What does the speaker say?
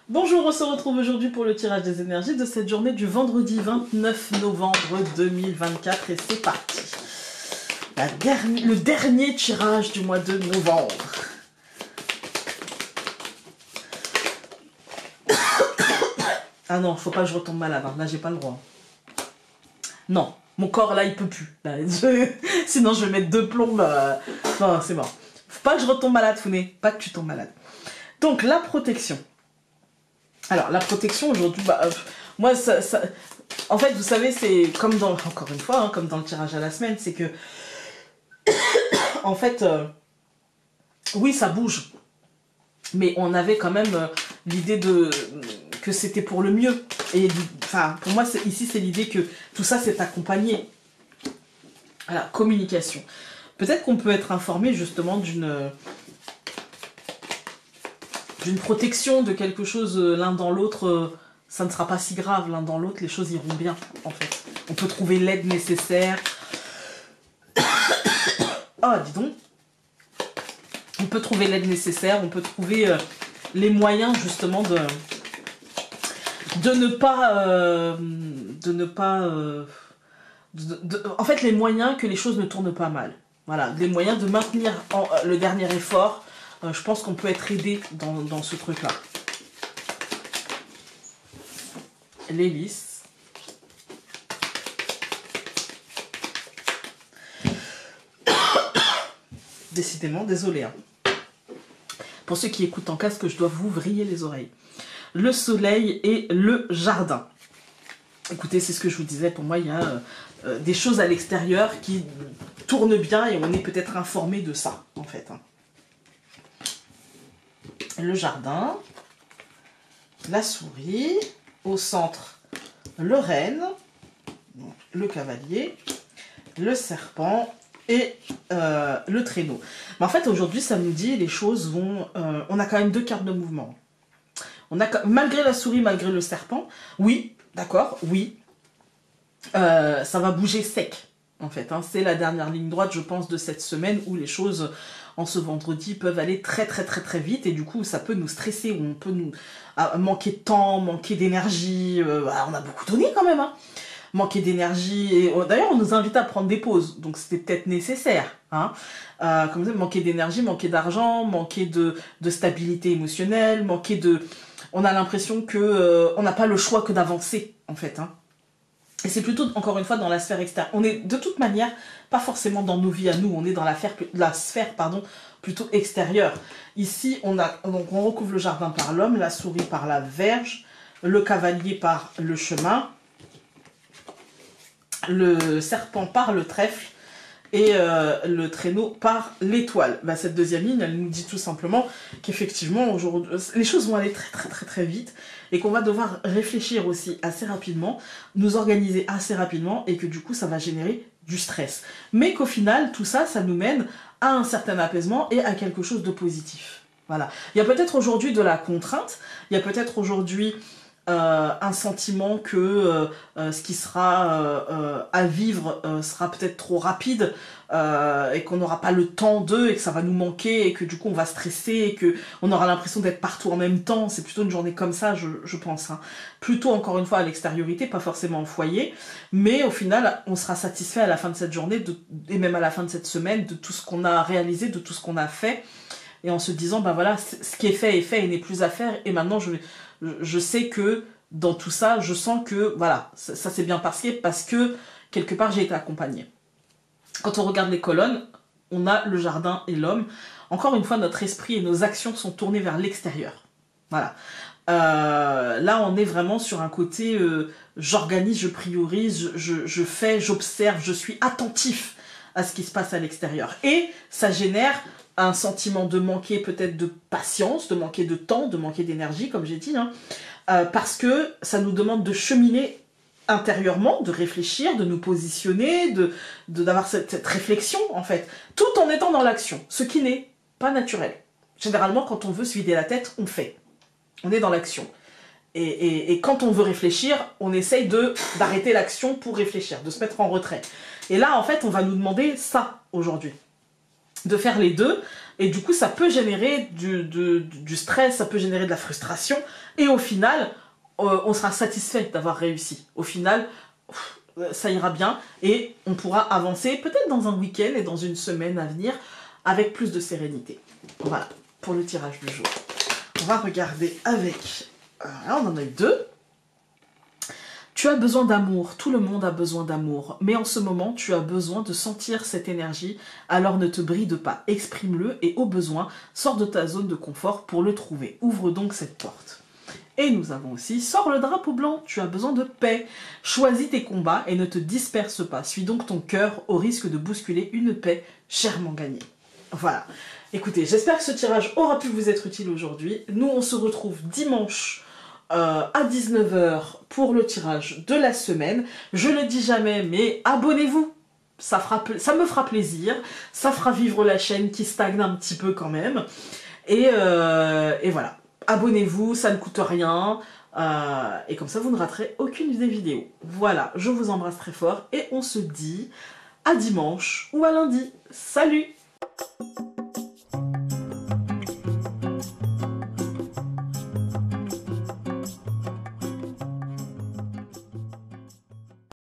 Bonjour, on se retrouve aujourd'hui pour le tirage des énergies de cette journée du vendredi 29 novembre 2024 et c'est parti. Le dernier tirage du mois de novembre. Ah non, faut pas que je retombe malade, hein. Là j'ai pas le droit. Non, mon corps là il peut plus. Là, sinon je vais mettre deux plombes. Non, c'est mort. Faut pas que je retombe malade, Founé. Pas que tu tombes malade. Donc la protection. Alors la protection aujourd'hui, moi en fait vous savez c'est comme dans, encore une fois, hein, comme dans le tirage à la semaine, c'est que en fait oui ça bouge, mais on avait quand même l'idée que c'était pour le mieux. Et enfin pour moi ici c'est l'idée que tout ça c'est accompagné. Voilà, communication. Peut-être qu'on peut être informé justement d'une protection de quelque chose l'un dans l'autre, ça ne sera pas si grave, l'un dans l'autre, les choses iront bien, en fait. On peut trouver l'aide nécessaire. Oh, dis donc. On peut trouver l'aide nécessaire, on peut trouver les moyens, justement, de ne pas... en fait, les moyens que les choses ne tournent pas mal. Voilà, les moyens de maintenir le dernier effort. Je pense qu'on peut être aidé dans ce truc-là. L'hélice. Décidément, désolé. Hein. Pour ceux qui écoutent en casque, je dois vous vriller les oreilles. Le soleil et le jardin. Écoutez, c'est ce que je vous disais. Pour moi, il y a des choses à l'extérieur qui tournent bien et on est peut-être informé de ça, en fait. Hein. Le jardin, la souris, au centre le renne, donc le cavalier, le serpent et le traîneau. Mais en fait aujourd'hui ça nous dit les choses vont... on a quand même deux cartes de mouvement. On a, malgré la souris, malgré le serpent, oui, d'accord, oui, ça va bouger sec en fait. Hein. C'est la dernière ligne droite je pense de cette semaine où les choses... en ce vendredi peuvent aller très vite et du coup ça peut nous stresser ou on peut nous manquer de temps, manquer d'énergie, on a beaucoup donné quand même, hein. Manquer d'énergie, et d'ailleurs on nous invite à prendre des pauses, donc c'était peut-être nécessaire, hein. Comme ça, manquer d'énergie, manquer d'argent, manquer de stabilité émotionnelle, manquer de... On a l'impression que on n'a pas le choix que d'avancer en fait, hein. Et c'est plutôt, encore une fois, dans la sphère extérieure. On est, de toute manière, pas forcément dans nos vies à nous, on est dans la sphère plutôt extérieure. Ici, donc on recouvre le jardin par l'homme, la souris par la verge, le cavalier par le chemin, le serpent par le trèfle, et le traîneau par l'étoile. Cette deuxième ligne, elle nous dit tout simplement qu'effectivement, aujourd'hui, les choses vont aller très vite et qu'on va devoir réfléchir aussi assez rapidement, nous organiser assez rapidement et que du coup, ça va générer du stress. Mais qu'au final, tout ça, ça nous mène à un certain apaisement et à quelque chose de positif. Voilà. Il y a peut-être aujourd'hui de la contrainte, il y a peut-être aujourd'hui... un sentiment que ce qui sera à vivre sera peut-être trop rapide et qu'on n'aura pas le temps d'eux et que ça va nous manquer et que du coup on va stresser et qu'on aura l'impression d'être partout en même temps. C'est plutôt une journée comme ça, je pense. Hein. Plutôt encore une fois à l'extériorité, pas forcément au foyer, mais au final on sera satisfait à la fin de cette journée et même à la fin de cette semaine de tout ce qu'on a réalisé, de tout ce qu'on a fait et en se disant voilà, ce qui est fait et n'est plus à faire et maintenant je sais que dans tout ça, je sens que, voilà, ça s'est bien passé parce que, quelque part, j'ai été accompagnée. Quand on regarde les colonnes, on a le jardin et l'homme. Encore une fois, notre esprit et nos actions sont tournés vers l'extérieur. Voilà. Là, on est vraiment sur un côté, j'organise, je priorise, je fais, j'observe, je suis attentif à ce qui se passe à l'extérieur. Et ça génère un sentiment de manquer peut-être de patience, de manquer de temps, de manquer d'énergie, comme j'ai dit, hein, parce que ça nous demande de cheminer intérieurement, de réfléchir, de nous positionner, d'avoir cette réflexion, en fait, tout en étant dans l'action, ce qui n'est pas naturel. Généralement, quand on veut se vider la tête, on fait. On est dans l'action. Et quand on veut réfléchir, on essaye d'arrêter l'action pour réfléchir, de se mettre en retrait. Et là, en fait, on va nous demander ça, aujourd'hui. de faire les deux. Et du coup, ça peut générer du stress, ça peut générer de la frustration. Et au final, on sera satisfait d'avoir réussi. Au final, ça ira bien et on pourra avancer peut-être dans un week-end et dans une semaine à venir avec plus de sérénité. Voilà, pour le tirage du jour. On va regarder avec... on en a eu 2. Tu as besoin d'amour, tout le monde a besoin d'amour, mais en ce moment, tu as besoin de sentir cette énergie, alors ne te bride pas, exprime-le et au besoin, sors de ta zone de confort pour le trouver. Ouvre donc cette porte. Et nous avons aussi, sors le drapeau blanc, tu as besoin de paix. Choisis tes combats et ne te disperse pas. Suis donc ton cœur au risque de bousculer une paix chèrement gagnée. Voilà. Écoutez, j'espère que ce tirage aura pu vous être utile aujourd'hui. Nous, on se retrouve dimanche à 19 h pour le tirage de la semaine. Je le dis jamais, mais abonnez-vous. Ça me fera plaisir. Ça fera vivre la chaîne qui stagne un petit peu quand même. Et voilà. Abonnez-vous, ça ne coûte rien. Et comme ça, vous ne raterez aucune des vidéos. Voilà, je vous embrasse très fort et on se dit à dimanche ou à lundi. Salut!